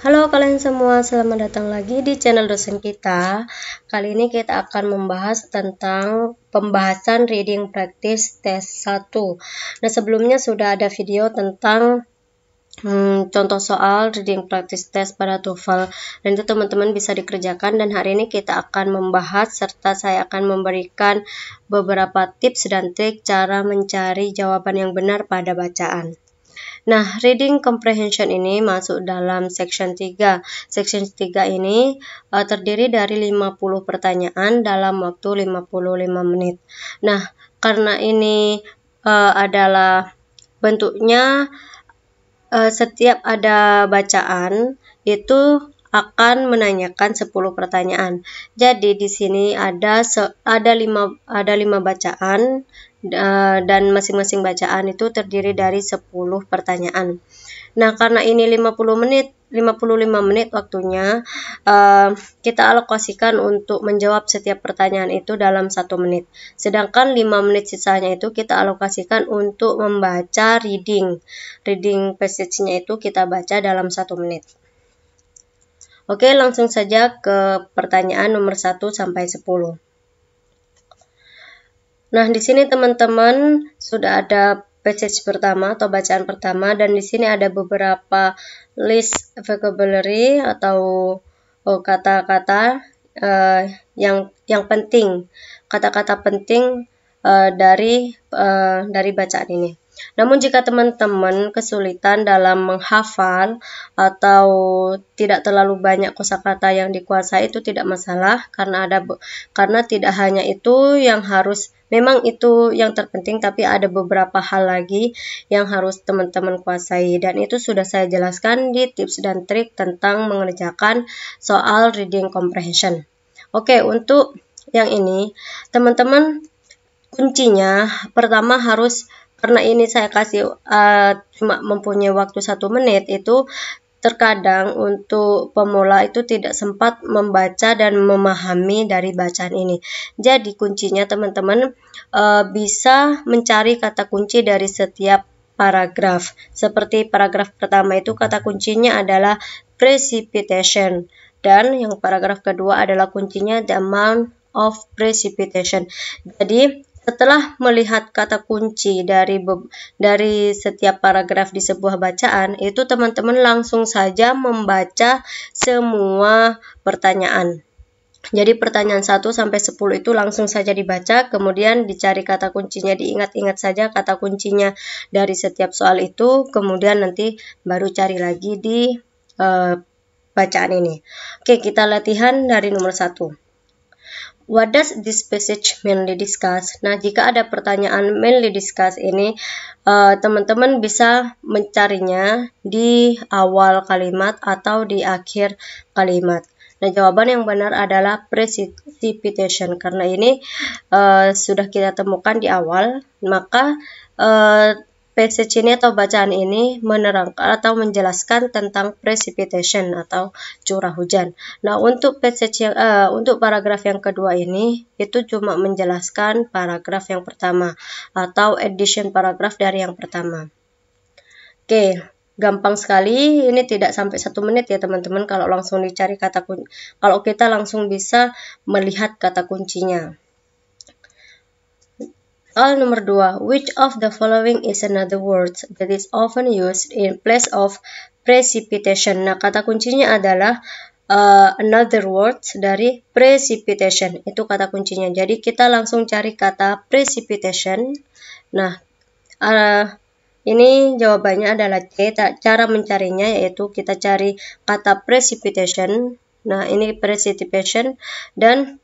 Halo kalian semua, selamat datang lagi di channel dosen kita. Kali ini kita akan membahas tentang pembahasan reading practice test 1. Nah, sebelumnya sudah ada video tentang contoh soal reading practice test pada TOEFL, dan itu teman-teman bisa dikerjakan. Dan hari ini kita akan membahas serta saya akan memberikan beberapa tips dan trik cara mencari jawaban yang benar pada bacaan. Nah, reading comprehension ini masuk dalam section 3. Section 3 ini terdiri dari 50 pertanyaan dalam waktu 55 menit. Nah, karena ini adalah bentuknya setiap ada bacaan itu akan menanyakan 10 pertanyaan. Jadi di sini ada 5 bacaan dan masing-masing bacaan itu terdiri dari 10 pertanyaan. Nah, karena ini 55 menit waktunya, kita alokasikan untuk menjawab setiap pertanyaan itu dalam 1 menit. Sedangkan 5 menit sisanya itu kita alokasikan untuk membaca reading passage-nya itu kita baca dalam 1 menit. Oke, langsung saja ke pertanyaan nomor 1 sampai 10. Nah, di sini teman-teman sudah ada passage pertama atau bacaan pertama, dan di sini ada beberapa list vocabulary atau kata-kata yang penting, kata-kata penting dari bacaan ini. Namun jika teman-teman kesulitan dalam menghafal atau tidak terlalu banyak kosakata yang dikuasai, itu tidak masalah, karena tidak hanya itu yang harus, memang itu yang terpenting, tapi ada beberapa hal lagi yang harus teman-teman kuasai, dan itu sudah saya jelaskan di tips dan trik tentang mengerjakan soal reading comprehension. Oke, untuk yang ini teman-teman, kuncinya pertama harus, karena ini saya kasih cuma mempunyai waktu 1 menit, itu terkadang untuk pemula itu tidak sempat membaca dan memahami dari bacaan ini. Jadi kuncinya teman-teman bisa mencari kata kunci dari setiap paragraf. Seperti paragraf pertama itu kata kuncinya adalah precipitation, dan yang paragraf kedua adalah kuncinya the amount of precipitation. Jadi setelah melihat kata kunci dari setiap paragraf di sebuah bacaan, itu teman-teman langsung saja membaca semua pertanyaan. Jadi pertanyaan 1 sampai 10 itu langsung saja dibaca, kemudian dicari kata kuncinya, diingat-ingat saja kata kuncinya dari setiap soal itu, kemudian nanti baru cari lagi di bacaan ini. Oke, kita latihan dari nomor 1. What does this passage mainly discuss? Nah, jika ada pertanyaan mainly discuss ini, teman-teman bisa mencarinya di awal kalimat atau di akhir kalimat. Nah, jawaban yang benar adalah precipitation, karena ini sudah kita temukan di awal, maka passage ini atau bacaan ini menerangkan atau menjelaskan tentang precipitation atau curah hujan. Nah, untuk untuk paragraf yang kedua ini itu cuma menjelaskan paragraf yang pertama atau addition paragraf dari yang pertama. Oke, gampang sekali, ini tidak sampai 1 menit ya teman-teman kalau langsung dicari kata kunci, kalau kita langsung bisa melihat kata kuncinya. Soal nomor 2, which of the following is another word that is often used in place of precipitation? Nah, kata kuncinya adalah another word dari precipitation, itu kata kuncinya. Jadi kita langsung cari kata precipitation. Nah, ini jawabannya adalah C. Cara mencarinya yaitu kita cari kata precipitation. Nah, ini precipitation dan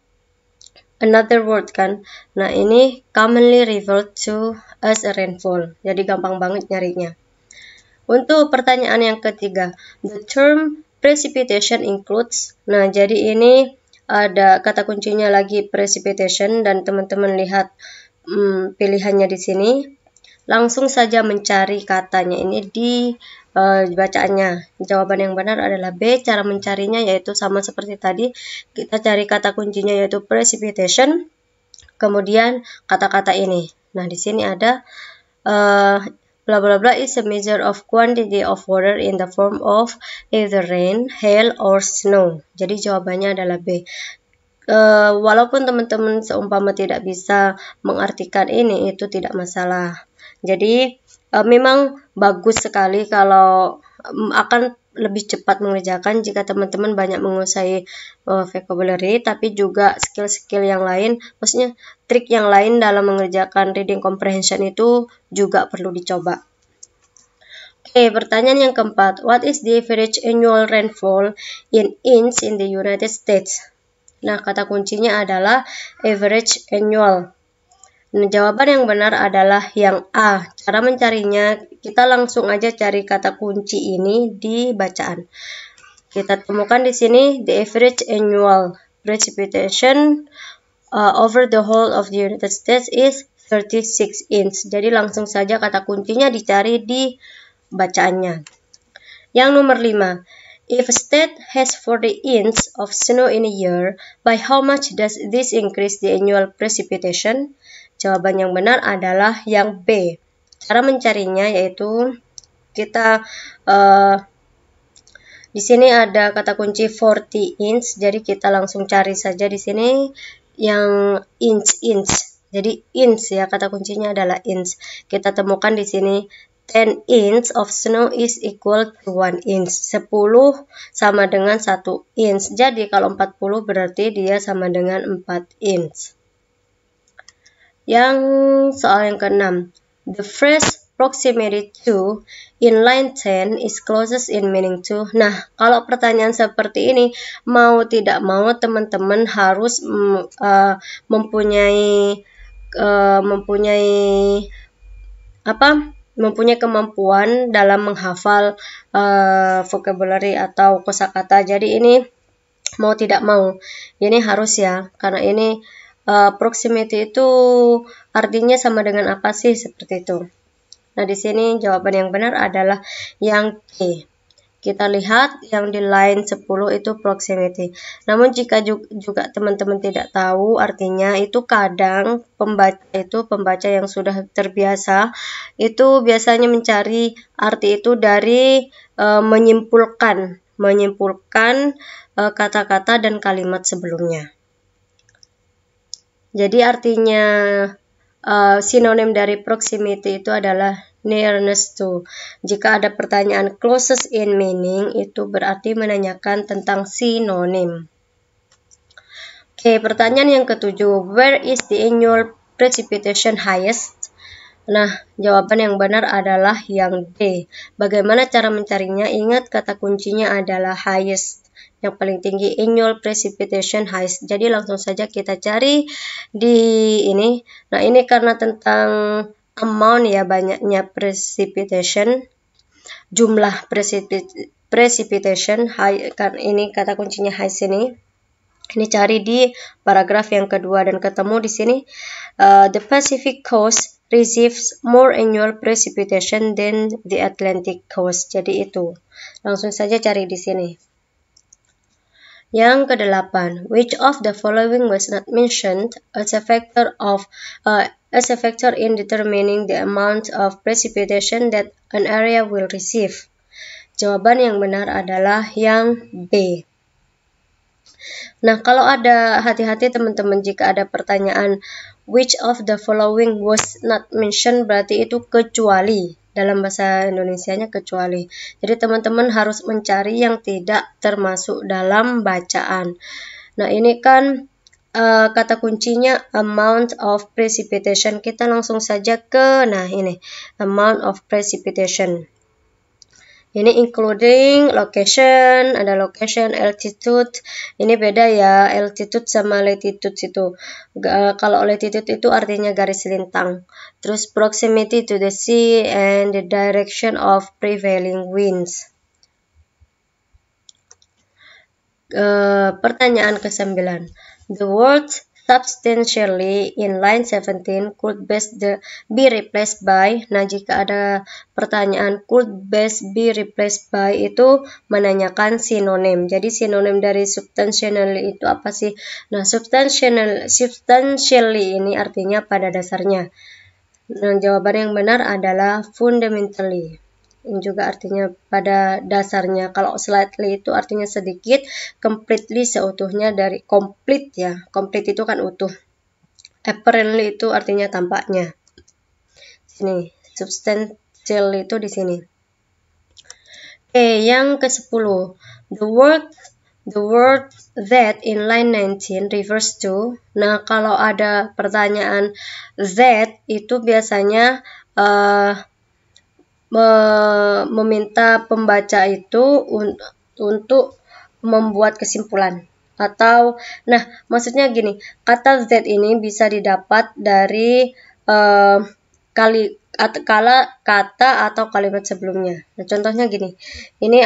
another word kan. Nah, ini commonly referred to as a rainfall. Jadi gampang banget nyarinya. Untuk pertanyaan yang ketiga, the term precipitation includes. Nah, jadi ini ada kata kuncinya lagi precipitation, dan teman-teman lihat pilihannya di sini. Langsung saja mencari katanya ini di bacaannya. Jawaban yang benar adalah B. Cara mencarinya yaitu sama seperti tadi, kita cari kata kuncinya yaitu precipitation, kemudian kata-kata ini. Nah, di sini ada blah blah blah is a measure of quantity of water in the form of either rain, hail, or snow. Jadi jawabannya adalah B. Walaupun teman-teman seumpama tidak bisa mengartikan ini, itu tidak masalah. Jadi memang bagus sekali kalau akan lebih cepat mengerjakan jika teman-teman banyak menguasai vocabulary, tapi juga skill-skill yang lain, maksudnya trik yang lain dalam mengerjakan reading comprehension itu juga perlu dicoba. Oke, pertanyaan yang keempat, what is the average annual rainfall in inch in the United States? Nah, kata kuncinya adalah average annual. Nah, jawaban yang benar adalah yang A. Cara mencarinya, kita langsung aja cari kata kunci ini di bacaan. Kita temukan di sini the average annual precipitation over the whole of the United States is 36 inch. Jadi langsung saja kata kuncinya dicari di bacaannya. Yang nomor 5. If a state has 40 inch of snow in a year, by how much does this increase the annual precipitation? Jawaban yang benar adalah yang B. Cara mencarinya yaitu kita di sini ada kata kunci 40 inch, jadi kita langsung cari saja di sini yang inch. Jadi inch ya, kata kuncinya adalah inch. Kita temukan di sini 10 inch of snow is equal to 1 inch. 10 sama dengan 1 inch. Jadi kalau 40 berarti dia sama dengan 4 inch. Yang soal yang ke-6. The phrase proximity to in line 10 is closest in meaning to. Nah, kalau pertanyaan seperti ini, mau tidak mau teman-teman harus mempunyai kemampuan dalam menghafal vocabulary atau kosakata. Jadi ini mau tidak mau, ini harus ya, karena ini proximity itu artinya sama dengan apa sih, seperti itu. Nah, di sini jawaban yang benar adalah yang C. Kita lihat yang di line 10 itu proximity. Namun jika juga teman-teman tidak tahu artinya, itu kadang pembaca yang sudah terbiasa itu biasanya mencari arti itu dari menyimpulkan kata-kata dan kalimat sebelumnya. Jadi artinya sinonim dari proximity itu adalah nearness to. Jika ada pertanyaan closest in meaning, itu berarti menanyakan tentang sinonim. Oke, pertanyaan yang ketujuh, where is the annual precipitation highest? Nah, jawaban yang benar adalah yang D. Bagaimana cara mencarinya? Ingat kata kuncinya adalah highest. Yang paling tinggi, annual precipitation highest. Jadi langsung saja kita cari di ini. Nah, ini karena tentang amount ya, banyaknya precipitation, jumlah precipitation high, kan ini kata kuncinya highest ini. Ini cari di paragraf yang kedua dan ketemu di sini the Pacific Coast receives more annual precipitation than the Atlantic Coast. Jadi itu. Langsung saja cari di sini. Yang ke-8, which of the following was not mentioned as a factor in determining the amount of precipitation that an area will receive? Jawaban yang benar adalah yang B. Nah, kalau ada, hati-hati teman-teman jika ada pertanyaan which of the following was not mentioned, berarti itu kecuali. Dalam bahasa Indonesianya kecuali. Jadi teman-teman harus mencari yang tidak termasuk dalam bacaan. Nah, ini kan kata kuncinya amount of precipitation. Kita langsung saja ke, nah ini, amount of precipitation. Ini including location, ada location, altitude. Ini beda ya, altitude sama latitude itu. Kalau latitude itu artinya garis lintang. Terus proximity to the sea and the direction of prevailing winds. Pertanyaan ke-9. The words substantially in line 17 could best be replaced by. Nah, jika ada pertanyaan could best be replaced by itu menanyakan sinonim. Jadi sinonim dari substantially itu apa sih? Nah, substantially ini artinya pada dasarnya. Nah, jawaban yang benar adalah fundamentally. Ini juga artinya pada dasarnya. Kalau slightly itu artinya sedikit, completely seutuhnya dari complete ya. Complete itu kan utuh. Apparently itu artinya tampaknya. Sini, substantial itu di sini. Oke, yang ke-10. The word that in line 19 refers to. Nah, kalau ada pertanyaan that itu biasanya meminta pembaca itu untuk membuat kesimpulan. Atau, nah, maksudnya gini, kata that ini bisa didapat dari kata atau kalimat sebelumnya. Nah, contohnya gini, ini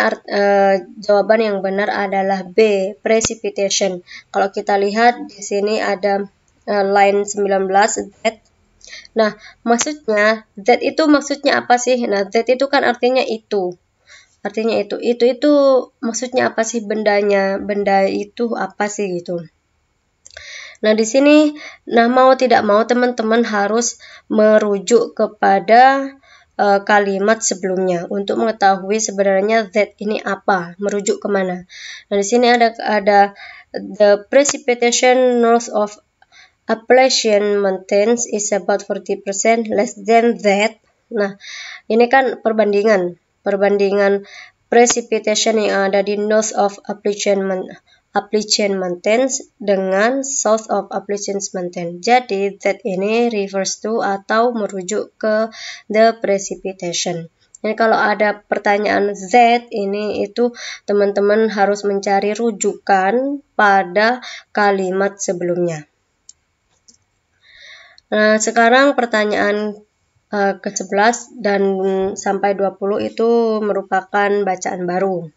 jawaban yang benar adalah B, precipitation. Kalau kita lihat di sini ada line 19, that. Nah, maksudnya that itu maksudnya apa sih? Nah, that itu kan artinya itu. Artinya itu maksudnya apa sih bendanya? Benda itu apa sih gitu. Nah, di sini mau tidak mau teman-teman harus merujuk kepada kalimat sebelumnya untuk mengetahui sebenarnya that ini apa, merujuk kemana. Nah, di sini ada the precipitation north of Appalachian Mountains is about 40% less than that. Nah, ini kan perbandingan precipitation yang ada di north of Appalachian Mountains dengan south of Appalachian Mountains. Jadi that ini refers to atau merujuk ke the precipitation. Jadi kalau ada pertanyaan that ini itu teman-teman harus mencari rujukan pada kalimat sebelumnya. Nah, sekarang pertanyaan ke-11 dan sampai 20 itu merupakan bacaan baru.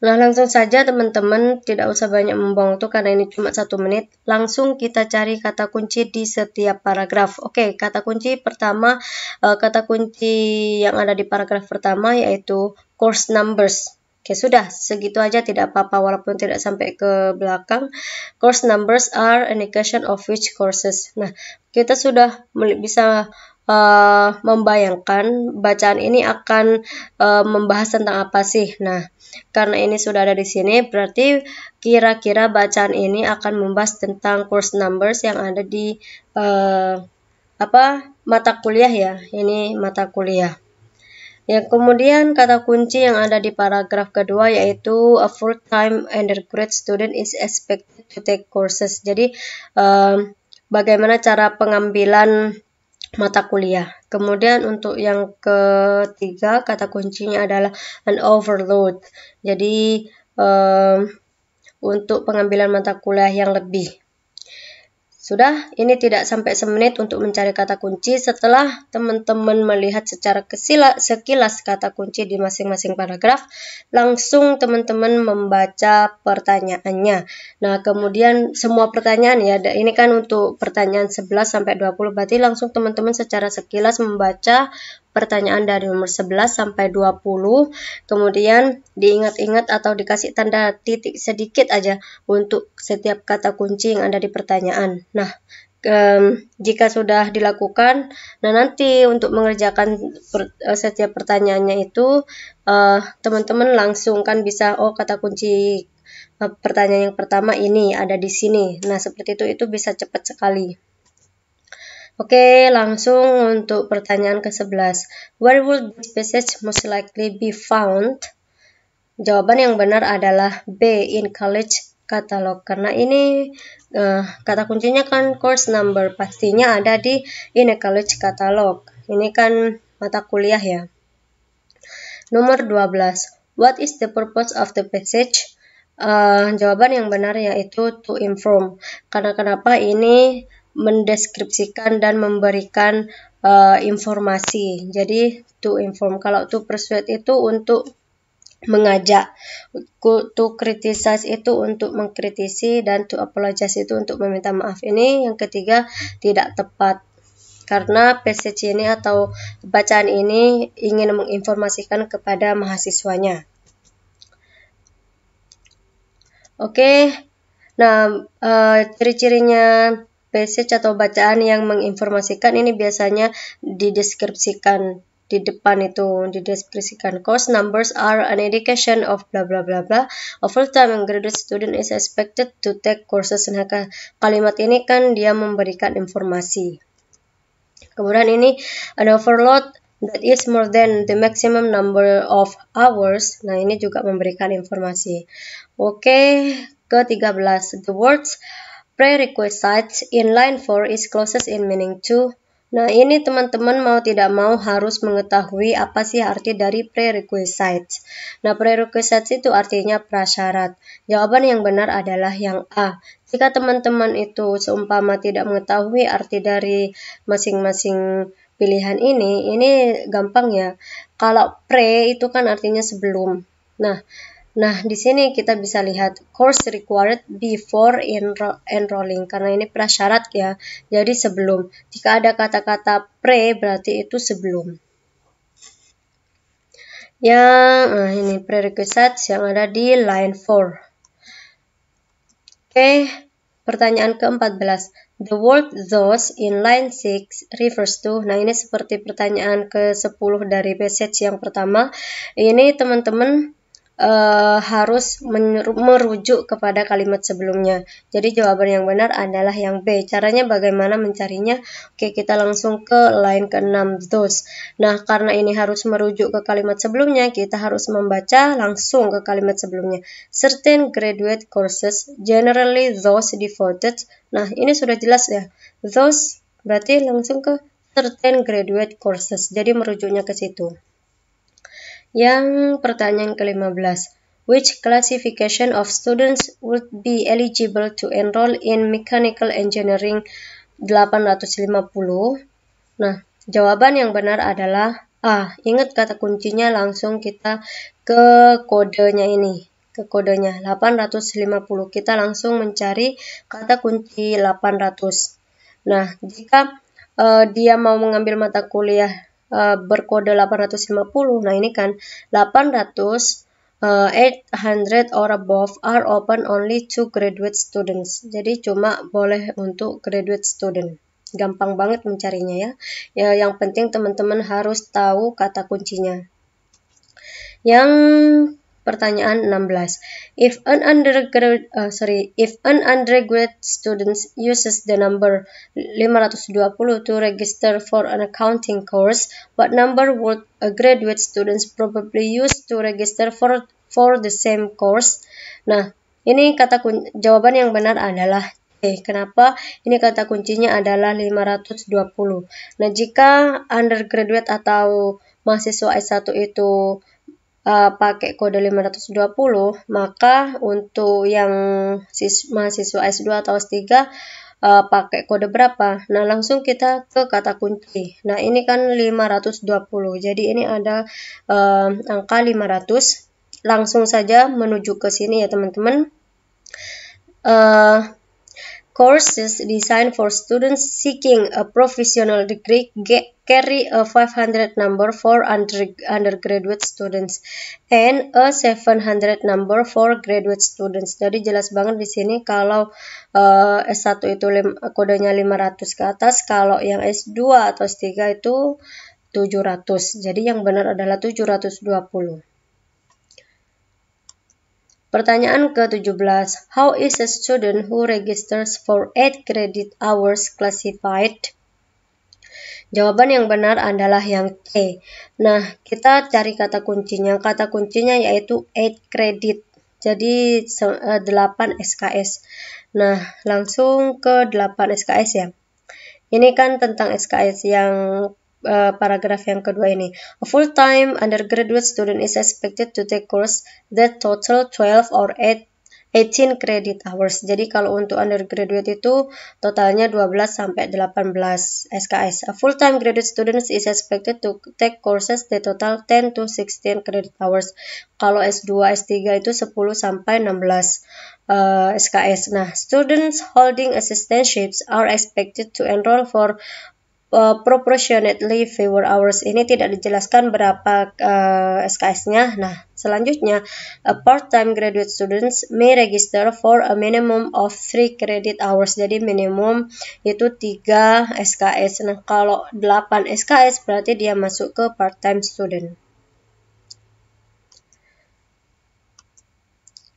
Nah, langsung saja teman-teman, tidak usah banyak membuang waktu karena ini cuma 1 menit. Langsung kita cari kata kunci di setiap paragraf. Oke, kata kunci pertama, kata kunci yang ada di paragraf pertama yaitu course numbers. Oke, sudah, segitu aja tidak apa-apa walaupun tidak sampai ke belakang. Course numbers are indication of which courses. Nah, kita sudah bisa membayangkan bacaan ini akan membahas tentang apa sih. Nah, karena ini sudah ada di sini, berarti kira-kira bacaan ini akan membahas tentang course numbers yang ada di mata kuliah ya. Ini mata kuliah. Yang kemudian kata kunci yang ada di paragraf kedua yaitu a full-time undergrad student is expected to take courses. Jadi bagaimana cara pengambilan mata kuliah. Kemudian untuk yang ketiga kata kuncinya adalah an overload. Jadi untuk pengambilan mata kuliah yang lebih. Sudah, ini tidak sampai semenit untuk mencari kata kunci. Setelah teman-teman melihat secara sekilas kata kunci di masing-masing paragraf, langsung teman-teman membaca pertanyaannya. Nah, kemudian semua pertanyaan ya, ini kan untuk pertanyaan 11 sampai 20, berarti langsung teman-teman secara sekilas membaca pertanyaan dari nomor 11 sampai 20, kemudian diingat-ingat atau dikasih tanda titik sedikit aja untuk setiap kata kunci yang ada di pertanyaan. Nah, jika sudah dilakukan, nah nanti untuk mengerjakan setiap pertanyaannya itu, teman-teman langsung kan bisa, kata kunci pertanyaan yang pertama ini ada di sini. Nah, seperti itu bisa cepat sekali. Oke, langsung untuk pertanyaan ke-11. Where would this passage most likely be found? Jawaban yang benar adalah B, in college catalog. Karena ini kata kuncinya kan course number, pastinya ada di in a college catalog. Ini kan mata kuliah ya. Nomor 12. What is the purpose of the passage? Jawaban yang benar yaitu to inform. Karena kenapa ini mendeskripsikan dan memberikan informasi. Jadi to inform. Kalau to persuade itu untuk mengajak, to criticize itu untuk mengkritisi, dan to apologize itu untuk meminta maaf. Ini yang ketiga tidak tepat. Karena passage ini atau bacaan ini ingin menginformasikan kepada mahasiswanya. Oke. Nah, ciri-cirinya passage atau bacaan yang menginformasikan ini biasanya dideskripsikan di depan itu, dideskripsikan. Course numbers are an indication of bla bla bla bla. A full-time and graduate student is expected to take courses. Nah, kalimat ini kan dia memberikan informasi. Kemudian ini an overload that is more than the maximum number of hours. Nah, ini juga memberikan informasi. Oke, ke-13. The words prerequisites in line 4 is closest in meaning to. Nah, ini teman-teman mau tidak mau harus mengetahui apa sih arti dari prerequisites. Nah, prerequisites itu artinya prasyarat. Jawaban yang benar adalah yang A. Jika teman-teman itu seumpama tidak mengetahui arti dari masing-masing pilihan ini gampang ya. Kalau pre itu kan artinya sebelum. Nah, di sini kita bisa lihat course required before enrolling, karena ini prasyarat ya. Jadi sebelum. Jika ada kata-kata pre berarti itu sebelum. Ini prerequisites yang ada di line 4. Oke, pertanyaan ke-14. The word those in line 6 refers to. Nah, ini seperti pertanyaan ke-10 dari passage yang pertama. Ini teman-teman harus merujuk kepada kalimat sebelumnya. Jadi jawaban yang benar adalah yang B. Caranya bagaimana mencarinya? Oke, kita langsung ke line ke-6, those. Nah, karena ini harus merujuk ke kalimat sebelumnya, kita harus membaca langsung ke kalimat sebelumnya. Certain graduate courses, generally those devoted. Nah, ini sudah jelas ya. Those berarti langsung ke certain graduate courses. Jadi merujuknya ke situ. Yang pertanyaan ke-15. Which classification of students would be eligible to enroll in mechanical engineering 850? Nah, jawaban yang benar adalah A. Ingat kata kuncinya, langsung kita ke kodenya ini. Ke kodenya 850. Kita langsung mencari kata kunci 800. Nah, jika dia mau mengambil mata kuliah berkode 850. Nah, ini kan 800, 800 or above are open only to graduate students. Jadi cuma boleh untuk graduate student. Gampang banget mencarinya ya. Yang penting teman-teman harus tahu kata kuncinya. Yang pertanyaan 16. If an undergraduate student uses the number 520 to register for an accounting course, what number would a graduate students probably use to register for the same course? Nah, ini jawaban yang benar adalah Kenapa? Ini kata kuncinya adalah 520. Nah, jika undergraduate atau mahasiswa S1 itu pakai kode 520, maka untuk yang mahasiswa S2 atau S3 pakai kode berapa? Nah, langsung kita ke kata kunci. Nah, ini kan 520. Jadi ini ada angka 500. Langsung saja menuju ke sini ya, teman-teman. Courses designed for students seeking a professional degree carry a 500 number for undergraduate students and a 700 number for graduate students. Jadi jelas banget di sini kalau S1 itu kodenya 500 ke atas, kalau yang S2 atau S3 itu 700. Jadi yang benar adalah 720. Pertanyaan ke-17. How is a student who registers for 8 credit hours classified? Jawaban yang benar adalah yang C. Nah, kita cari kata kuncinya. Kata kuncinya yaitu 8 credit. Jadi 8 SKS. Nah, langsung ke 8 SKS ya. Ini kan tentang SKS yang paragraf yang kedua ini. A full-time undergraduate student is expected to take course that total 12 or 18 credit hours. Jadi kalau untuk undergraduate itu totalnya 12 sampai 18 SKS. A full-time graduate student is expected to take courses that total 10 to 16 credit hours. Kalau S2, S3 itu 10 sampai 16 SKS. Nah, students holding assistantships are expected to enroll for proportionately fewer hours, ini tidak dijelaskan berapa SKS-nya. Nah, selanjutnya, part-time graduate students may register for a minimum of 3 credit hours. Jadi minimum itu 3 SKS. Nah, kalau 8 SKS berarti dia masuk ke part-time student.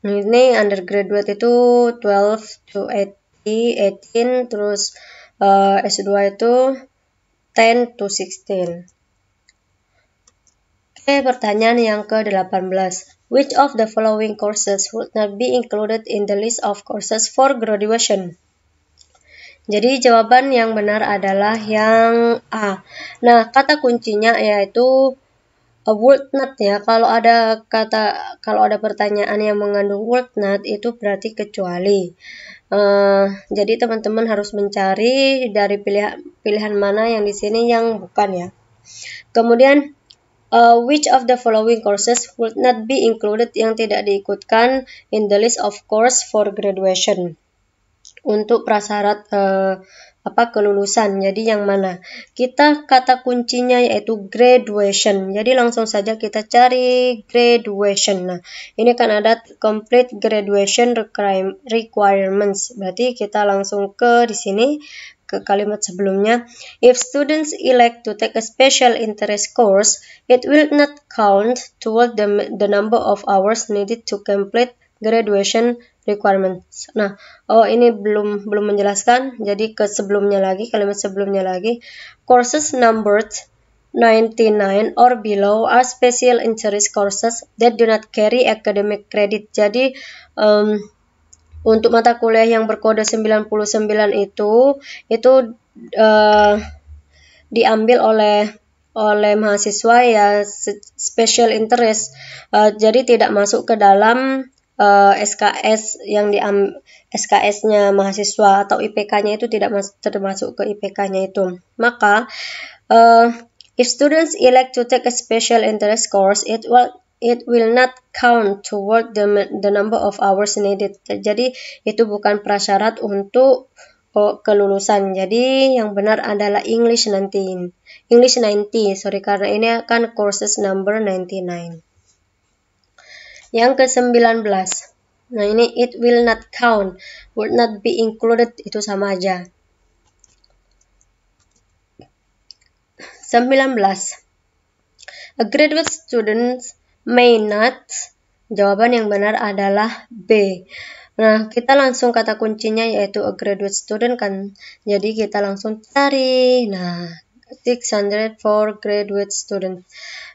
Ini undergraduate itu 12 to 18, terus S2 itu 10 to 16. Oke, pertanyaan yang ke-18. Which of the following courses would not be included in the list of courses for graduation? Jadi jawaban yang benar adalah yang A. Nah, kata kuncinya yaitu would not ya. Kalau ada pertanyaan yang mengandung would not, itu berarti kecuali. Jadi teman-teman harus mencari dari pilihan mana yang di sini yang bukan ya. Kemudian which of the following courses would not be included, yang tidak diikutkan in the list of course for graduation untuk prasyarat kelulusan. Jadi yang mana? Kita kata kuncinya yaitu graduation. Jadi langsung saja kita cari graduation. Nah, ini kan ada complete graduation requirements. Berarti kita langsung ke di sini ke kalimat sebelumnya. If students elect to take a special interest course, it will not count toward the number of hours needed to complete graduation requirements. Nah, ini belum menjelaskan. Jadi ke sebelumnya lagi, kalimat sebelumnya lagi. Courses numbered 99 or below are special interest courses that do not carry academic credit. Jadi untuk mata kuliah yang berkode 99 itu diambil oleh mahasiswa ya special interest. Jadi tidak masuk ke dalam SKS yang SKS-nya mahasiswa atau IPK-nya itu tidak termasuk ke IPK-nya itu. Maka if students elect to take a special interest course, it will not count toward the number of hours needed. Jadi itu bukan prasyarat untuk kelulusan. Jadi yang benar adalah English 90, karena ini akan courses number 99. Yang ke-19. Nah, ini it will not count, would not be included, itu sama aja. 19. A graduate student may not. Jawaban yang benar adalah B. Nah, kita langsung kata kuncinya yaitu a graduate student kan. Jadi kita langsung cari. Nah, 600 for graduate student.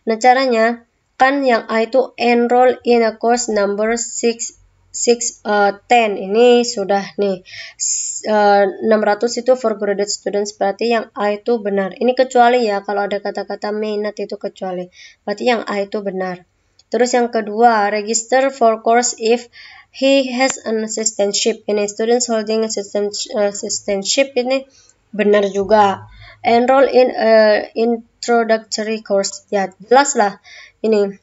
Nah, caranya kan yang A itu enroll in a course number 10. Ini sudah nih 600 itu for graduate students, berarti yang A itu benar. Ini kecuali ya, kalau ada kata-kata may not itu kecuali, berarti yang A itu benar. Terus yang kedua, register for course if he has an assistantship. Ini students holding assistantship, ini benar juga. Enroll in introductory course, ya jelas lah ini,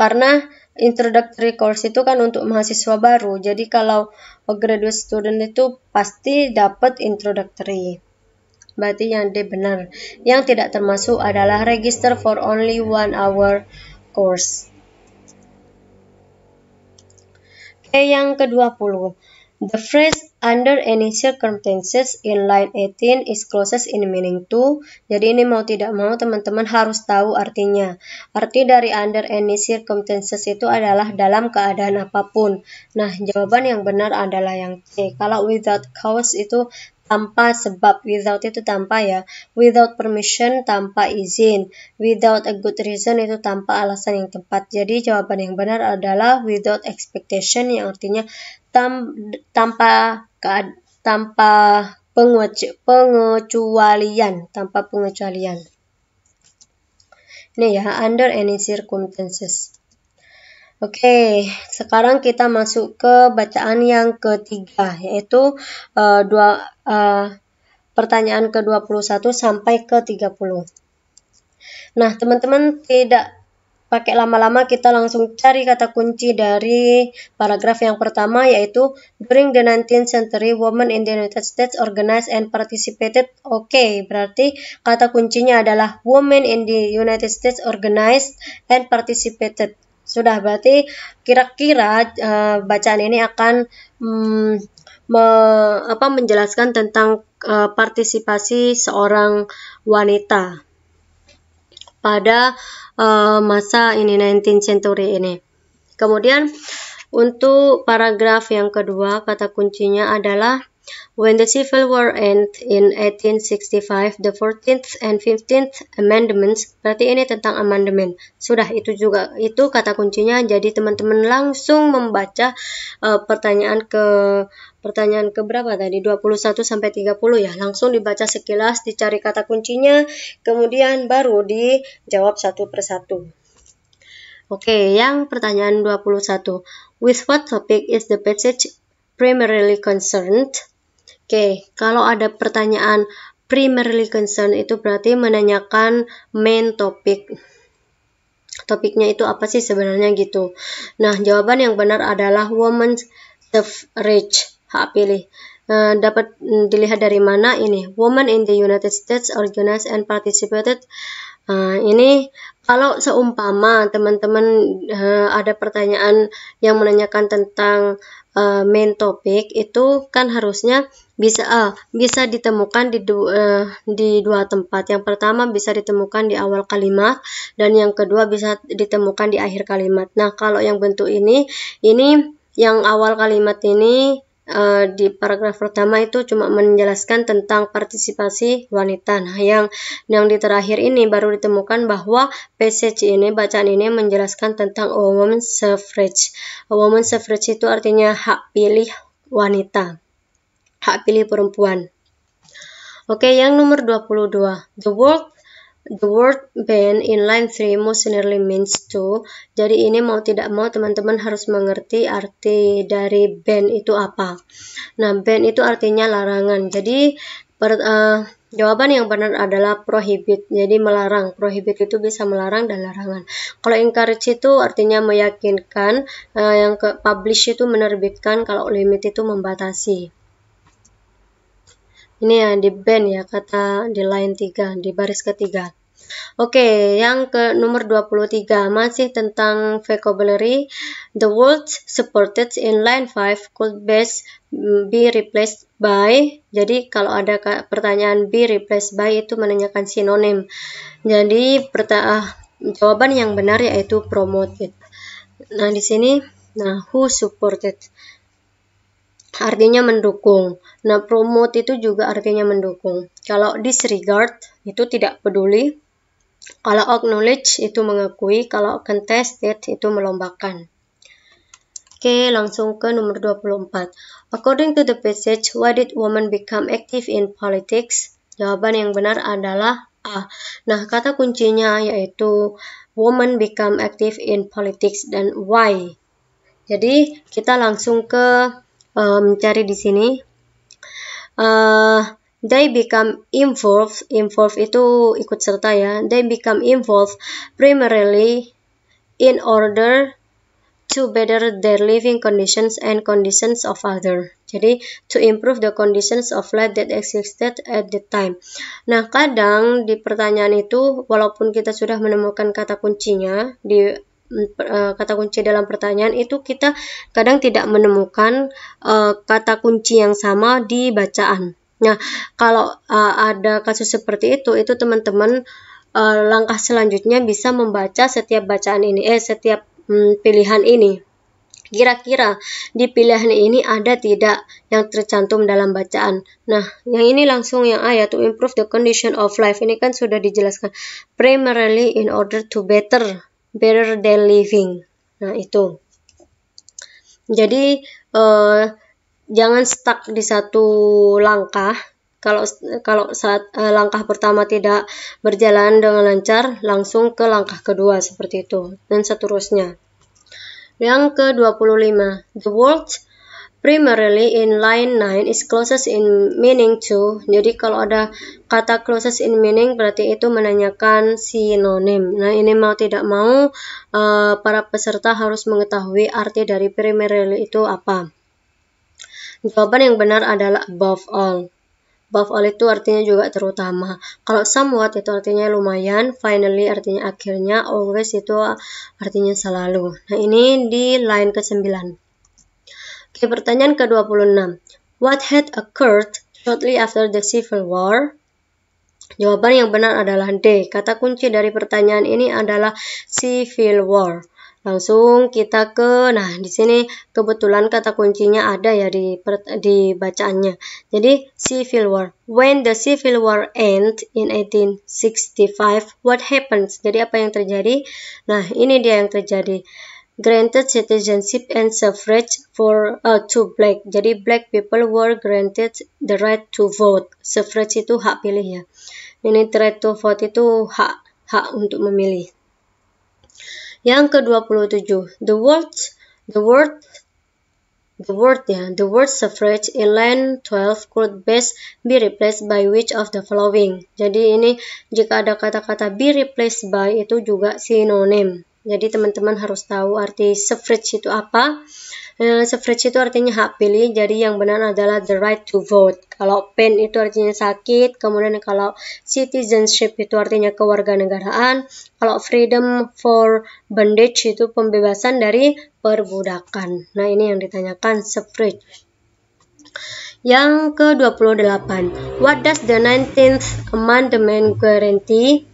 karena introductory course itu kan untuk mahasiswa baru. Jadi kalau graduate student itu pasti dapat introductory. Berarti yang D benar. Yang tidak termasuk adalah register for only 1 hour course. Oke, yang ke-20. The phrase under any circumstances in line 18 is closest in meaning to. Jadi ini mau tidak mau teman-teman harus tahu artinya. Arti dari under any circumstances itu adalah dalam keadaan apapun. Nah, jawaban yang benar adalah yang C. Kalau without cause itu tanpa sebab, without itu tanpa ya, without permission tanpa izin, without a good reason itu tanpa alasan yang tepat. Jadi jawaban yang benar adalah without expectation, yang artinya tanpa pengecualian, Ini ya, under any circumstances. Oke, sekarang kita masuk ke bacaan yang ketiga, yaitu pertanyaan ke-21 sampai ke-30. Nah, teman-teman tidak pakai lama-lama, kita langsung cari kata kunci dari paragraf yang pertama, yaitu during the 19th century, women in the United States organized and participated. Oke, berarti kata kuncinya adalah women in the United States organized and participated. Sudah, berarti kira-kira bacaan ini akan menjelaskan tentang partisipasi seorang wanita pada masa ini 19th century ini. Kemudian untuk paragraf yang kedua, kata kuncinya adalah when the Civil War ended in 1865, the 14th and 15th Amendments. Berarti ini tentang amandemen. Sudah, itu kata kuncinya. Jadi teman-teman langsung membaca pertanyaan ke berapa tadi? 21 sampai 30 ya. Langsung dibaca sekilas, dicari kata kuncinya, kemudian baru dijawab satu persatu. Oke, yang pertanyaan 21. With what topic is the passage primarily concerned? Oke, kalau ada pertanyaan primarily concerned itu berarti menanyakan main topic. Topiknya itu apa sih sebenarnya gitu. Nah, jawaban yang benar adalah women's suffrage. Hak pilih. Dapat dilihat dari mana ini? Women in the United States organized and participated. Ini kalau seumpama teman-teman ada pertanyaan yang menanyakan tentang main topic, itu kan harusnya bisa ditemukan di dua tempat. Yang pertama bisa ditemukan di awal kalimat, dan yang kedua bisa ditemukan di akhir kalimat. Nah, kalau yang bentuk ini yang awal kalimat ini di paragraf pertama itu cuma menjelaskan tentang partisipasi wanita. Nah, yang di terakhir ini baru ditemukan bahwa passage ini, bacaan ini menjelaskan tentang women's suffrage. Women's suffrage itu artinya hak pilih wanita, hak pilih perempuan. Oke, yang nomor 22. The word band in line 3 most nearly means to. Jadi ini mau tidak mau teman-teman harus mengerti arti dari band itu apa. Nah, band itu artinya larangan. Jadi jawaban yang benar adalah prohibit. Jadi melarang. Prohibit itu bisa melarang dan larangan. Kalau encourage itu artinya meyakinkan. Yang publish itu menerbitkan. Kalau limit itu membatasi. Ini ya di band ya, kata di line 3, di baris ketiga. Oke, yang ke nomor 23 masih tentang vocabulary. The words supported in line 5 could best be replaced by. Jadi kalau ada pertanyaan be replaced by itu menanyakan sinonim. Jadi jawaban yang benar yaitu promoted. Nah, di sini who supported artinya mendukung. Nah, promote itu juga artinya mendukung. Kalau disregard itu tidak peduli. Kalau acknowledge itu mengakui. Kalau contested itu melombakan. Oke, langsung ke nomor 24. According to the passage, why did women become active in politics? Jawaban yang benar adalah A. Nah, kata kuncinya yaitu women become active in politics dan why. Jadi, kita langsung ke mencari di sini. They become involved. Involved itu ikut serta ya. They become involved primarily in order to better their living conditions and conditions of others. Jadi, to improve the conditions of life that existed at the time. Nah, kadang di pertanyaan itu, walaupun kita sudah menemukan kata kuncinya di kata kunci dalam pertanyaan itu, kita kadang tidak menemukan kata kunci yang sama di bacaan. Nah, kalau ada kasus seperti itu teman-teman langkah selanjutnya bisa membaca setiap bacaan ini, setiap pilihan ini. Kira-kira di pilihan ini ada tidak yang tercantum dalam bacaan. Nah, yang ini langsung yang A, yaitu improve the condition of life. Ini kan sudah dijelaskan. Primarily in order to better their living. Nah, itu. Jadi jangan stuck di satu langkah. Kalau saat langkah pertama tidak berjalan dengan lancar, langsung ke langkah kedua seperti itu, dan seterusnya. Yang ke-25, the words primarily in line 9 is closest in meaning to. Jadi kalau ada kata closest in meaning berarti itu menanyakan sinonim. Nah, ini mau tidak mau para peserta harus mengetahui arti dari primarily itu apa. Jawaban yang benar adalah above all. Above all itu artinya juga terutama. Kalau somewhat itu artinya lumayan, finally artinya akhirnya, always itu artinya selalu. Nah, ini di line ke-9. Oke, pertanyaan ke-26. What had occurred shortly after the Civil War? Jawaban yang benar adalah D. Kata kunci dari pertanyaan ini adalah Civil War. Langsung kita nah di sini kebetulan kata kuncinya ada ya di bacaannya. Jadi Civil War. When the Civil War end in 1865, what happens? Jadi apa yang terjadi? Nah, ini dia yang terjadi. Granted citizenship and suffrage to black. Jadi black people were granted the right to vote. Suffrage itu hak pilih ya. Ini right to vote itu hak untuk memilih. Yang ke-27, the word suffrage in line 12 could best be replaced by which of the following. Jadi ini jika ada kata-kata be replaced by itu juga sinonim. Jadi teman-teman harus tahu arti suffrage itu apa. Suffrage itu artinya hak pilih, jadi yang benar adalah the right to vote. Kalau pain itu artinya sakit, kemudian kalau citizenship itu artinya kewarganegaraan, kalau freedom for bondage itu pembebasan dari perbudakan. Nah, ini yang ditanyakan suffrage. Yang ke-28, what does the 19th Amendment guarantee?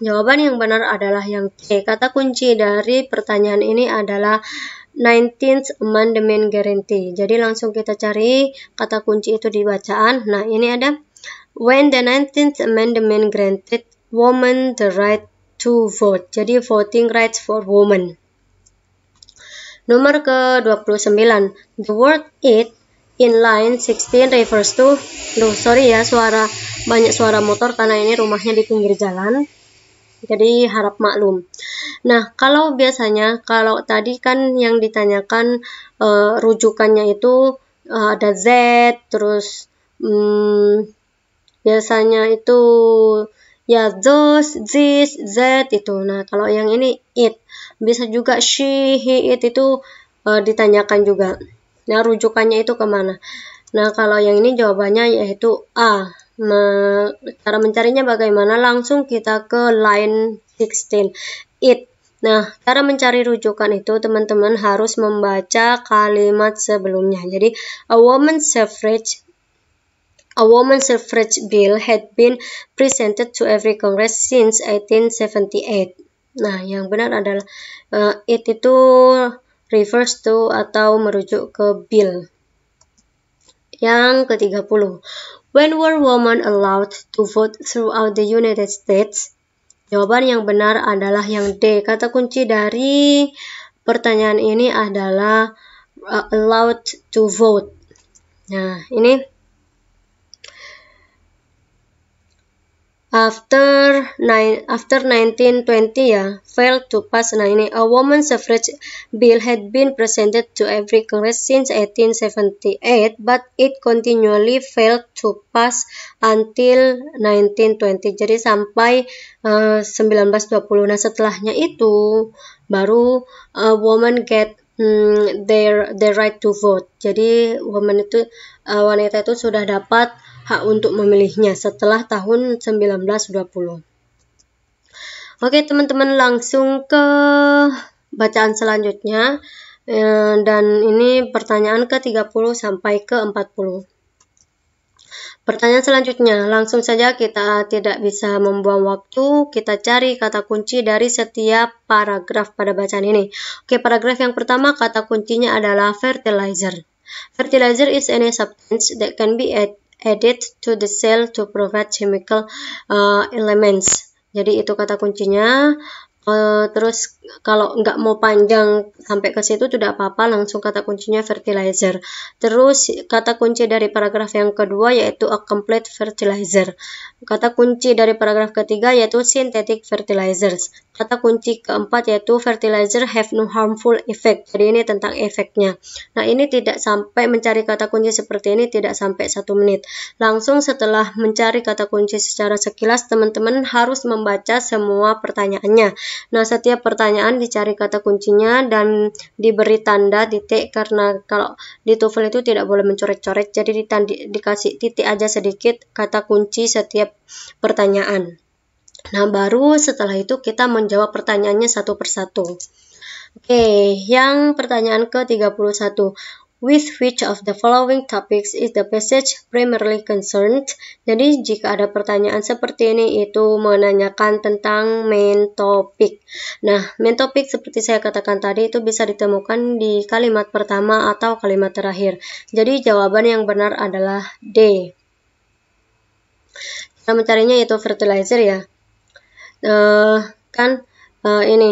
Jawaban yang benar adalah yang C. Kata kunci dari pertanyaan ini adalah 19th Amendment Guarantee. Jadi langsung kita cari kata kunci itu di bacaan. Nah, ini ada when the 19th Amendment granted women the right to vote. Jadi voting rights for women. Nomor ke-29. The word it in line 16 refers to. Sorry ya, banyak suara motor karena ini rumahnya di pinggir jalan. Jadi harap maklum. Nah, kalau tadi kan yang ditanyakan rujukannya itu ada Z, terus biasanya itu ya those, this, Z itu. Nah, kalau yang ini it, bisa juga she, he, it itu ditanyakan juga. Nah, rujukannya itu kemana? Nah, kalau yang ini jawabannya yaitu A. Cara mencarinya bagaimana? Langsung kita ke line 16. It. Nah, cara mencari rujukan itu teman-teman harus membaca kalimat sebelumnya. Jadi, a woman's suffrage bill had been presented to every Congress since 1878. Nah, yang benar adalah it itu refers to atau merujuk ke bill. Yang ke-30. When were women allowed to vote throughout the United States? Jawaban yang benar adalah yang D. Kata kunci dari pertanyaan ini adalah allowed to vote. Nah, ini after 1920 ya, failed to pass. Nah, ini a woman's suffrage bill had been presented to every Congress since 1878, but it continually failed to pass until 1920. Jadi sampai 1920. Nah, setelahnya itu baru woman get their right to vote. Jadi wanita itu sudah dapat hak untuk memilihnya setelah tahun 1920. Oke, teman-teman, langsung ke bacaan selanjutnya. Dan ini pertanyaan ke-30 sampai ke-40. Pertanyaan selanjutnya, langsung saja, kita tidak bisa membuang waktu, kita cari kata kunci dari setiap paragraf pada bacaan ini. Oke, paragraf yang pertama kata kuncinya adalah fertilizer. Fertilizer is any substance that can be added to the cell to provide chemical elements. Jadi itu kata kuncinya. Terus kalau nggak mau panjang sampai ke situ tidak apa-apa, langsung kata kuncinya fertilizer. Terus kata kunci dari paragraf yang kedua yaitu a complete fertilizer. Kata kunci dari paragraf ketiga yaitu synthetic fertilizers. Kata kunci keempat yaitu fertilizer have no harmful effect. Jadi ini tentang efeknya. Nah, ini tidak sampai mencari kata kunci seperti ini, tidak sampai 1 menit. Langsung setelah mencari kata kunci secara sekilas, teman-teman harus membaca semua pertanyaannya. Nah, setiap pertanyaan dicari kata kuncinya dan diberi tanda titik, karena kalau di TOEFL itu tidak boleh mencoret-coret, jadi dikasih titik aja sedikit kata kunci setiap pertanyaan. Nah, baru setelah itu kita menjawab pertanyaannya satu persatu. Oke, yang pertanyaan ke-31. With which of the following topics is the passage primarily concerned? Jadi, jika ada pertanyaan seperti ini, itu menanyakan tentang main topic. Nah, main topic seperti saya katakan tadi, itu bisa ditemukan di kalimat pertama atau kalimat terakhir. Jadi, jawaban yang benar adalah D. Kita mencarinya yaitu fertilizer ya. Ini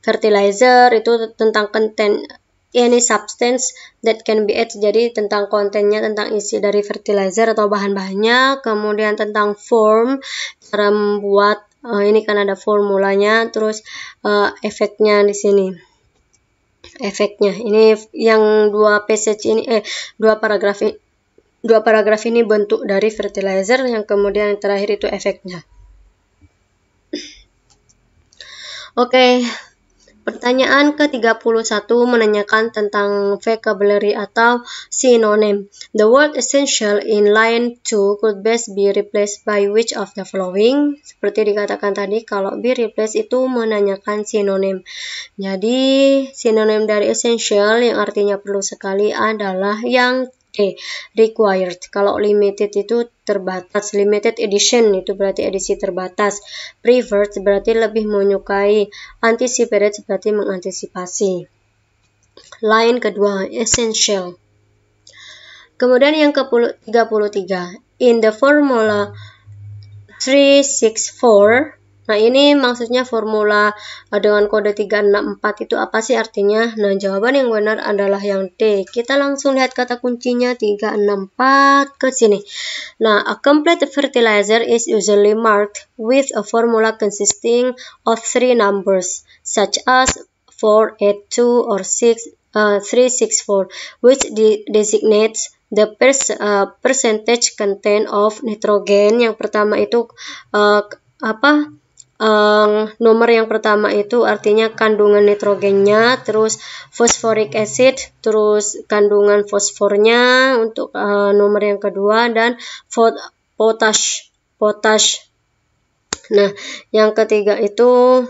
fertilizer itu tentang konten any substance that can be added, jadi tentang kontennya, tentang isi dari fertilizer atau bahan-bahannya. Kemudian tentang form, cara membuat, ini kan ada formulanya. Terus efeknya di sini, efeknya ini yang dua passage ini, dua paragraf ini bentuk dari fertilizer, yang kemudian yang terakhir itu efeknya. Oke, pertanyaan ke-31 menanyakan tentang vocabulary atau sinonim. The word essential in line 2 could best be replaced by which of the following? Seperti dikatakan tadi, kalau be replaced itu menanyakan sinonim. Jadi, sinonim dari essential yang artinya perlu sekali adalah yang D, required. Kalau limited itu terbatas, limited edition itu berarti edisi terbatas. Preferred berarti lebih menyukai. Anticipated berarti mengantisipasi. Line kedua, essential. Kemudian yang ke-33, in the formula 364. Nah, ini maksudnya formula dengan kode 364 itu apa sih artinya? Nah, jawaban yang benar adalah yang D. Kita langsung lihat kata kuncinya 364 ke sini. Nah, a complete fertilizer is usually marked with a formula consisting of 3 numbers, such as 4, 8, 2, or 6, 364, which designates the percentage content of nitrogen. Yang pertama itu nomor yang pertama itu artinya kandungan nitrogennya, terus phosphoric acid, terus kandungan fosfornya untuk nomor yang kedua, dan potash. Nah, yang ketiga itu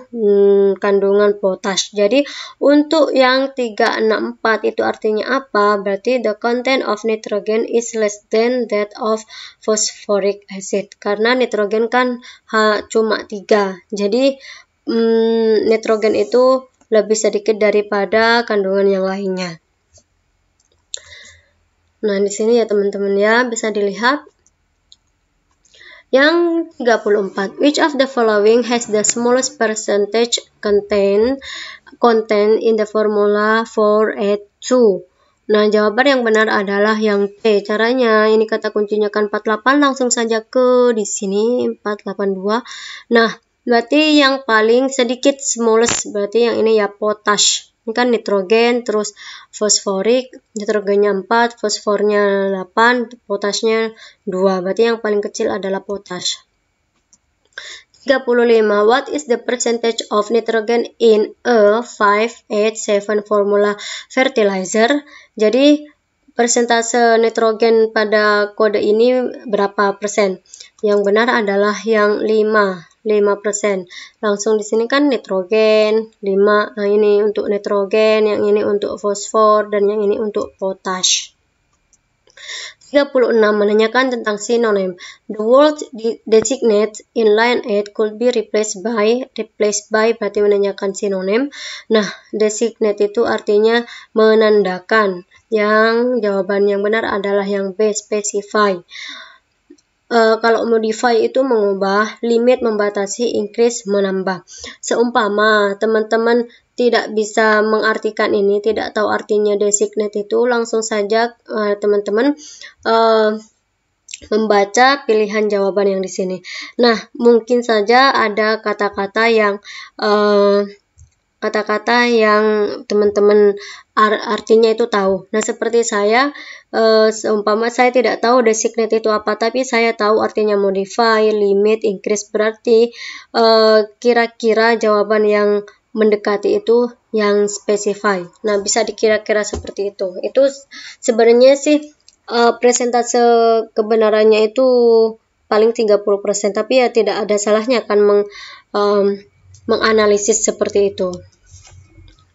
kandungan potash. Jadi, untuk yang 364 itu artinya apa? Berarti the content of nitrogen is less than that of phosphoric acid. Karena nitrogen kan cuma 3. Jadi, nitrogen itu lebih sedikit daripada kandungan yang lainnya. Nah, di sini ya teman-teman ya, bisa dilihat. Yang 34, which of the following has the smallest percentage content in the formula 482? Nah, jawaban yang benar adalah yang T. Caranya, ini kata kuncinya kan 48, langsung saja ke di sini 482. Nah, berarti yang paling sedikit smallest, berarti yang ini ya potash. Ini kan nitrogen, terus fosforik, nitrogennya 4, fosfornya 8, potashnya 2. Berarti yang paling kecil adalah potash. 35. What is the percentage of nitrogen in a 587 formula fertilizer? Jadi, persentase nitrogen pada kode ini berapa persen? Yang benar adalah yang 5%. Langsung di sini kan nitrogen 5. Nah, ini untuk nitrogen, yang ini untuk fosfor, dan yang ini untuk potash. 36 menanyakan tentang sinonim. The word designate in line 8 could be replaced by berarti menanyakan sinonim. Nah, designate itu artinya menandakan. Yang jawaban yang benar adalah yang B, specify. kalau modify itu mengubah, limit membatasi, increase menambah. Seumpama teman-teman tidak bisa mengartikan ini, tidak tahu artinya designate itu, langsung saja teman-teman membaca pilihan jawaban yang di sini. Nah, mungkin saja ada kata-kata yang teman-teman artinya itu tahu. Nah, seperti saya, seumpama saya tidak tahu designate itu apa, tapi saya tahu artinya modify, limit, increase, berarti kira-kira jawaban yang mendekati itu yang specify. Nah, bisa dikira-kira seperti itu. Itu sebenarnya sih presentase kebenarannya itu paling 30%, tapi ya tidak ada salahnya kan menganalisis seperti itu.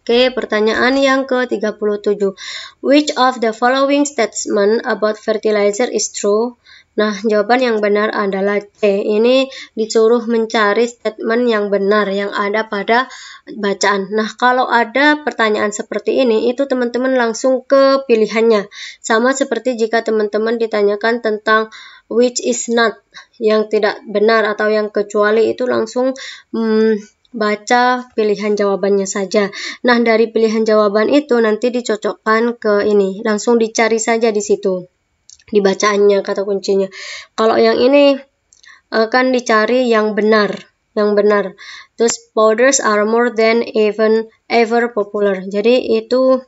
Oke, pertanyaan yang ke-37. Which of the following statement about fertilizer is true? Nah, jawaban yang benar adalah C. Ini disuruh mencari statement yang benar yang ada pada bacaan. Nah, kalau ada pertanyaan seperti ini, itu teman-teman langsung ke pilihannya. Sama seperti jika teman-teman ditanyakan tentang which is not, yang tidak benar atau yang kecuali, itu langsung baca pilihan jawabannya saja. Nah, dari pilihan jawaban itu nanti dicocokkan ke ini, langsung dicari saja di situ, di bacaannya kata kuncinya. Kalau yang ini akan dicari yang benar, Terus powders are more than ever popular. Jadi itu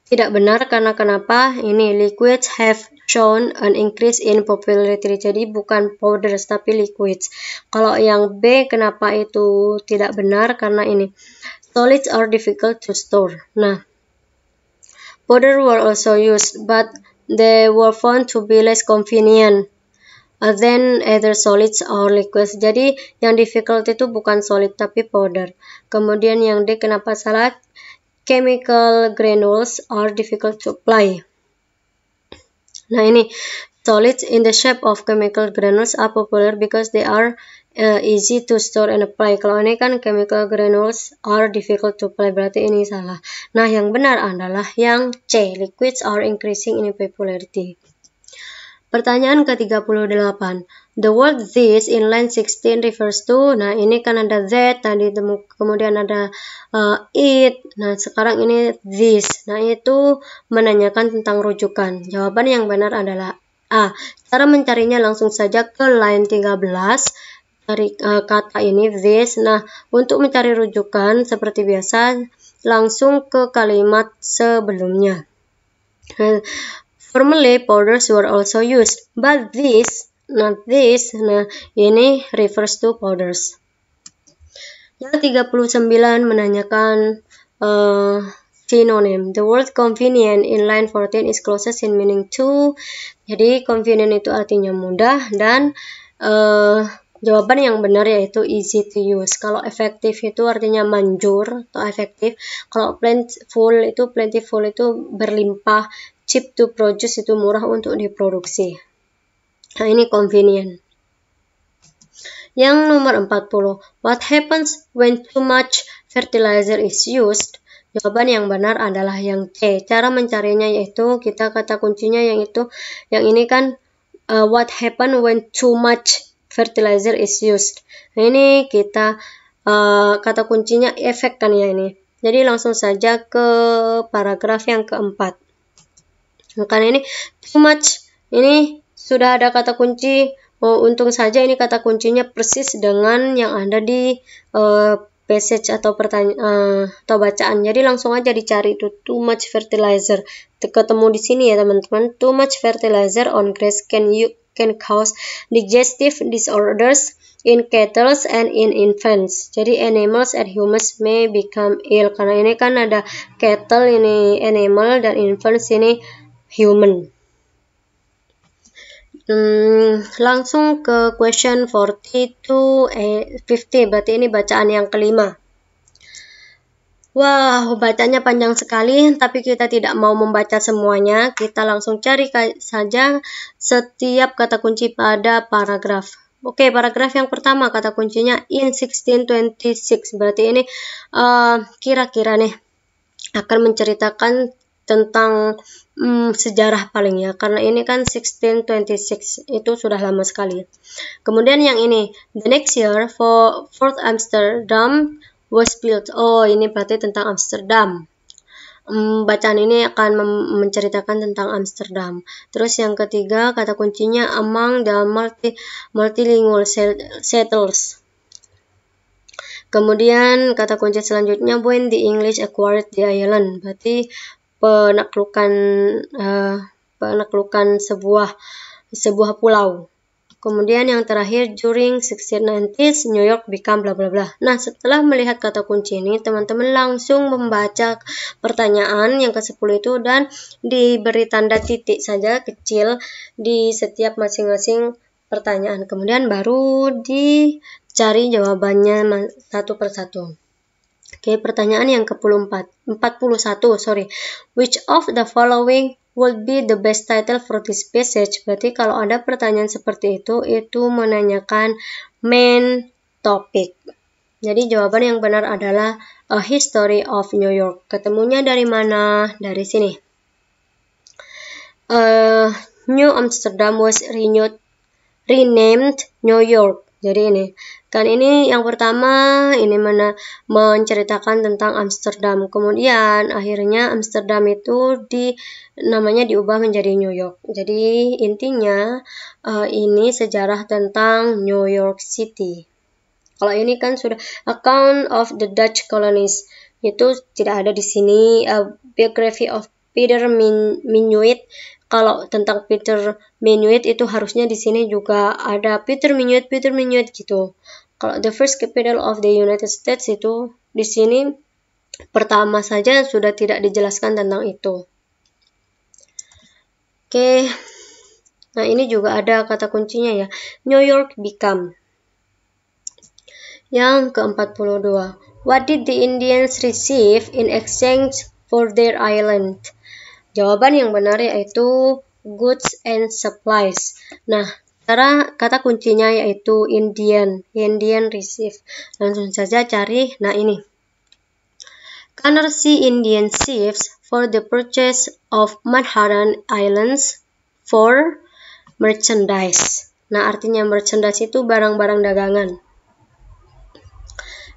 tidak benar karena kenapa? Ini liquids have shown an increase in popularity. Jadi bukan powders tapi liquids. Kalau yang B kenapa itu tidak benar? Karena ini solids are difficult to store. Nah, powder were also used but they were found to be less convenient than either solids or liquids. Jadi yang difficult itu bukan solid tapi powder. Kemudian yang D kenapa salah? Chemical granules are difficult to apply. Nah, ini solids in the shape of chemical granules are popular because they are easy to store and apply. Kalau ini kan chemical granules are difficult to apply, berarti ini salah. Nah, yang benar adalah yang C, liquids are increasing in popularity. Pertanyaan ke-38. The word this in line 16 refers to, nah ini kan ada that, tadi kemudian ada it, nah sekarang ini this. Nah, itu menanyakan tentang rujukan. Jawaban yang benar adalah A. Cara mencarinya langsung saja ke line 13, cari kata ini this. Nah, untuk mencari rujukan seperti biasa, langsung ke kalimat sebelumnya. Formerly, powders were also used, but this, not this. Nah, ini refers to powders. Yang 39 menanyakan synonym. The word convenient in line 14 is closest in meaning to. Jadi, convenient itu artinya mudah, dan jawaban yang benar yaitu easy to use. Kalau effective itu artinya manjur atau efektif. Kalau plentiful itu berlimpah. Cheap to produce itu murah untuk diproduksi. Nah, ini convenient. Yang nomor 40. What happens when too much fertilizer is used? Jawaban yang benar adalah yang C. Cara mencarinya yaitu kita kata kuncinya yang ini kan what happen when too much fertilizer is used. Nah, ini kita kata kuncinya efek kan ya ini. Jadi langsung saja ke paragraf yang keempat. Karena ini too much, ini sudah ada kata kunci. Untung saja ini kata kuncinya persis dengan yang ada di passage atau atau bacaan. Jadi langsung aja dicari itu too much fertilizer. Ketemu di sini ya teman-teman. Too much fertilizer on grass can cause digestive disorders in cattle and in infants. Jadi animals and humans may become ill. Karena ini kan ada cattle ini animal dan infants ini human. Langsung ke question 40 to 50, berarti ini bacaan yang kelima. Wow, bacanya panjang sekali, tapi kita tidak mau membaca semuanya. Kita langsung cari saja setiap kata kunci pada paragraf. Oke, paragraf yang pertama kata kuncinya in 1626, berarti ini kira-kira nih akan menceritakan tentang sejarah paling ya, karena ini kan 1626 itu sudah lama sekali. Kemudian yang ini, the next year Fort Amsterdam was built. Oh, ini berarti tentang Amsterdam. Bacaan ini akan menceritakan tentang Amsterdam. Terus yang ketiga, kata kuncinya among the multilingual settlers. Kemudian kata kunci selanjutnya, when the English acquired the island, berarti penaklukan sebuah pulau. Kemudian yang terakhir, during 1690s New York become bla bla bla. Nah, setelah melihat kata kunci ini, teman-teman langsung membaca pertanyaan yang ke-10 itu dan diberi tanda titik saja kecil di setiap masing-masing pertanyaan. Kemudian baru dicari jawabannya satu persatu. Oke, pertanyaan yang ke-41, which of the following would be the best title for this passage? Berarti kalau ada pertanyaan seperti itu menanyakan main topic. Jadi jawaban yang benar adalah A History of New York. Ketemunya dari mana? Dari sini. New Amsterdam was renamed New York. Jadi ini. Kan ini yang pertama, ini menceritakan tentang Amsterdam. Kemudian akhirnya Amsterdam itu namanya diubah menjadi New York. Jadi intinya ini sejarah tentang New York City. Kalau ini kan sudah account of the Dutch colonies, itu tidak ada di sini. Biography of Peter Minuit. Kalau tentang Peter Minuit itu harusnya di sini juga ada Peter Minuit gitu. Kalau the first capital of the United States itu di sini pertama saja sudah tidak dijelaskan tentang itu. Oke. Nah, ini juga ada kata kuncinya ya. New York become. Yang ke-42. What did the Indians receive in exchange for their island? Jawaban yang benar yaitu goods and supplies. Nah, kata kuncinya yaitu Indian receive. Langsung saja cari. Nah, ini. Currency Indian chiefs for the purchase of Manhattan Islands for merchandise. Nah, artinya merchandise itu barang-barang dagangan.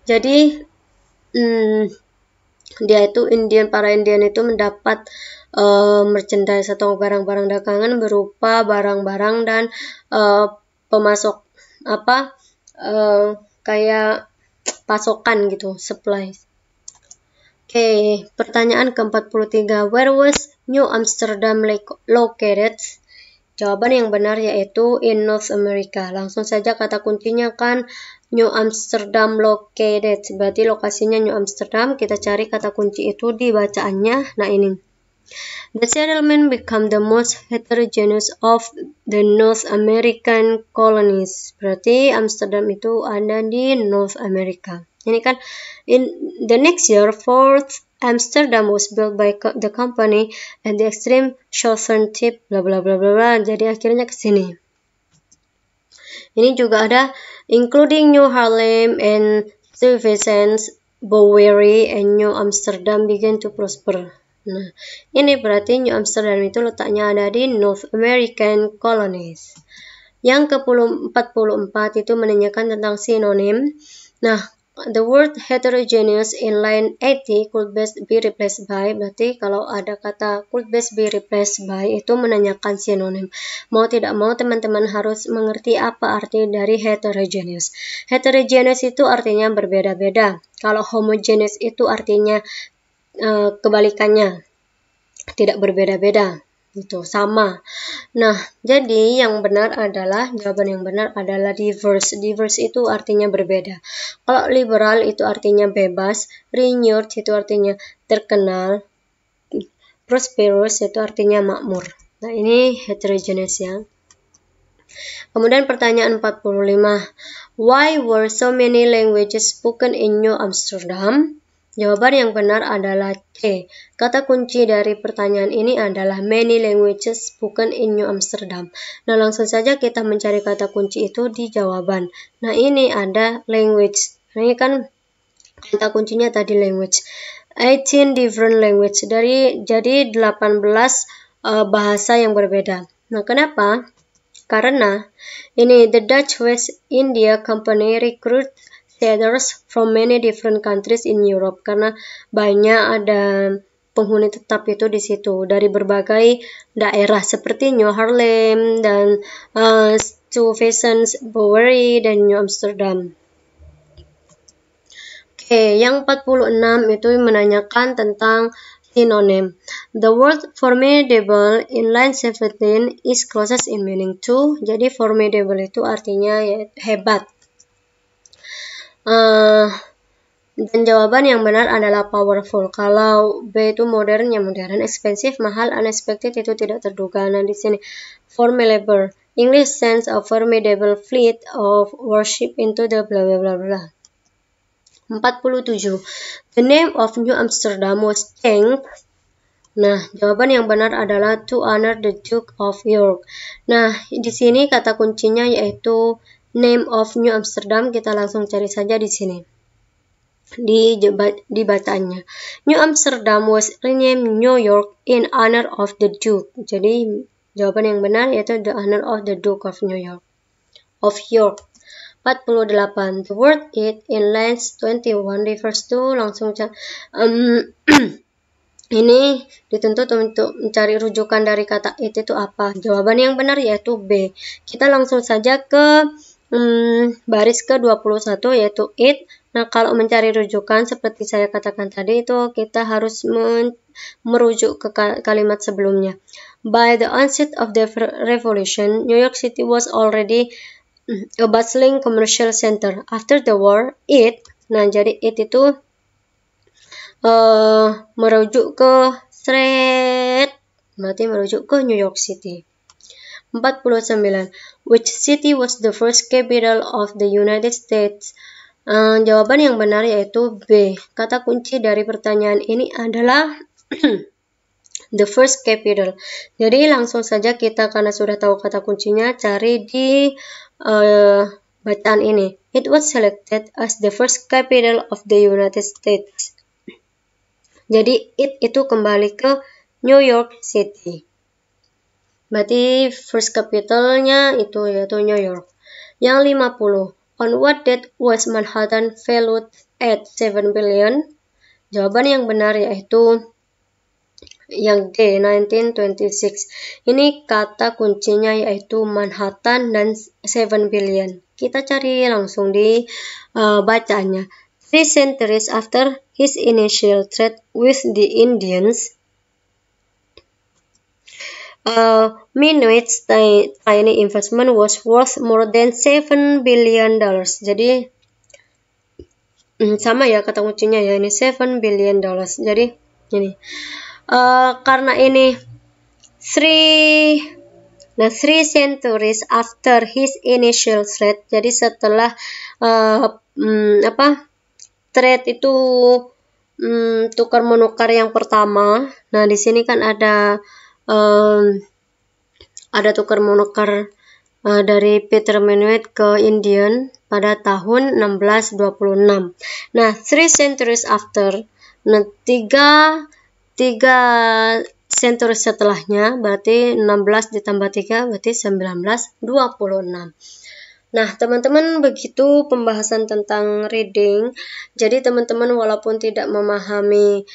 Jadi, para Indian itu mendapat merchandise atau barang-barang dagangan berupa barang-barang dan pemasok kayak pasokan gitu, supplies. Oke, pertanyaan ke-43, where was New Amsterdam located? Jawaban yang benar yaitu in North America. Langsung saja kata kuncinya kan New Amsterdam located, berarti lokasinya New Amsterdam. Kita cari kata kunci itu di bacaannya. Nah, ini. The settlement become the most heterogeneous of the North American colonies. Berarti Amsterdam itu ada di North America. Ini kan in the next year, Fort Amsterdam was built by the company at the extreme southern tip, bla bla bla bla. Jadi akhirnya ke sini. Ini juga ada including New Harlem and Stuyvesant, Bowery and New Amsterdam began to prosper. Nah, ini berarti New Amsterdam itu letaknya ada di North American colonies. Yang ke-44 itu menanyakan tentang sinonim. Nah, the word heterogeneous in line 80 could best be replaced by, berarti kalau ada kata could best be replaced by itu menanyakan sinonim. Mau tidak mau teman-teman harus mengerti apa arti dari heterogeneous. Heterogeneous itu artinya berbeda-beda. Kalau homogeneous itu artinya kebalikannya, tidak berbeda-beda, itu sama. Nah, jadi jawaban yang benar adalah diverse. Diverse itu artinya berbeda. Kalau liberal itu artinya bebas, renewed itu artinya terkenal, prosperous itu artinya makmur. Nah, ini heterogeneous ya. Kemudian pertanyaan 45. Why were so many languages spoken in New Amsterdam? Jawaban yang benar adalah C. Kata kunci dari pertanyaan ini adalah many languages spoken in New Amsterdam. Nah, langsung saja kita mencari kata kunci itu di jawaban. Nah, ini ada language. Ini kan kata kuncinya tadi language. 18 different language. Jadi 18 bahasa yang berbeda. Nah, kenapa? Karena ini the Dutch West India Company recruit settlers from many different countries in Europe. Karena banyak ada penghuni tetap itu di situ dari berbagai daerah seperti New Harlem dan Stuyvesant, Bowery dan New Amsterdam. Oke, yang 46 itu menanyakan tentang synonym. The word formidable in line 17 is closest in meaning to. Jadi formidable itu artinya ya, hebat. Dan jawaban yang benar adalah powerful. Kalau B itu modern, ya modern. Expensive, mahal. Unexpected itu tidak terduga. Nah, di sini formidable. English sense of formidable fleet of warship into the blah blah blah blah. 47. The name of New Amsterdam was changed. Nah, jawaban yang benar adalah to honor the Duke of York. Nah, di sini kata kuncinya yaitu name of New Amsterdam. Kita langsung cari saja di sini. Di bacaannya. New Amsterdam was renamed New York in honor of the Duke. Jadi, jawaban yang benar yaitu the honor of the Duke of New York. Of York. 48. The word it in lines 21 refers to langsung ini dituntut untuk mencari rujukan dari kata it itu apa. Jawaban yang benar yaitu B. Kita langsung saja ke baris ke-21 yaitu it. Nah, kalau mencari rujukan seperti saya katakan tadi itu kita harus merujuk ke kalimat sebelumnya. By the onset of the revolution, New York City was already a bustling commercial center. After the war, it, nah jadi it itu merujuk ke berarti merujuk ke New York City. 49. Which city was the first capital of the United States? Jawaban yang benar yaitu B. Kata kunci dari pertanyaan ini adalah the first capital. Jadi langsung saja kita karena sudah tahu kata kuncinya cari di bacaan ini. It was selected as the first capital of the United States. Jadi it itu kembali ke New York City. Berarti first capitalnya itu yaitu New York. Yang 50. On what date was Manhattan valued at 7 billion? Jawaban yang benar yaitu yang D, 1926. Ini kata kuncinya yaitu Manhattan dan 7 billion. Kita cari langsung di bacaannya. 3 centuries after his initial trade with the Indians, Minuit's tiny investment was worth more than $7 billion. Jadi sama ya kata kuncinya ya, ini $7 billion. Jadi ini karena ini 3 centuries after his initial trade. Jadi setelah trade itu tukar menukar yang pertama. Nah, di sini kan ada tukar menukar dari Peter Minuit ke Indian pada tahun 1626. Nah, 3 centuries after, nah 3 centuries setelahnya berarti 16 ditambah 3 berarti 1926. Nah, teman-teman, begitu pembahasan tentang reading. Jadi, teman-teman walaupun tidak memahami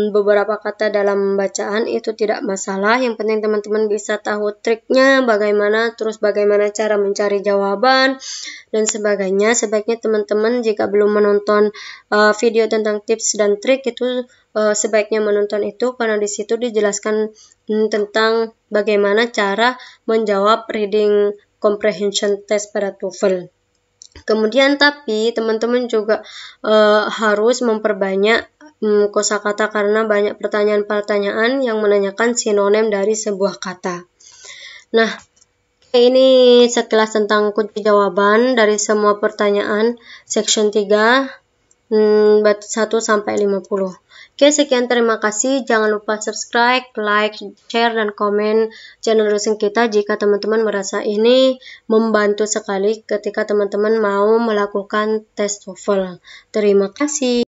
beberapa kata dalam bacaan, itu tidak masalah. Yang penting teman-teman bisa tahu triknya, bagaimana cara mencari jawaban, dan sebagainya. Sebaiknya teman-teman jika belum menonton video tentang tips dan trik, itu sebaiknya menonton itu, karena di situ dijelaskan tentang bagaimana cara menjawab reading comprehension test pada TOEFL. Kemudian tapi teman-teman juga harus memperbanyak kosakata karena banyak pertanyaan-pertanyaan yang menanyakan sinonim dari sebuah kata. Nah, ini sekilas tentang kunci jawaban dari semua pertanyaan section 3 1 sampai 50. Oke, sekian, terima kasih. Jangan lupa subscribe, like, share, dan komen channel dosen kita jika teman-teman merasa ini membantu sekali ketika teman-teman mau melakukan tes TOEFL. Terima kasih.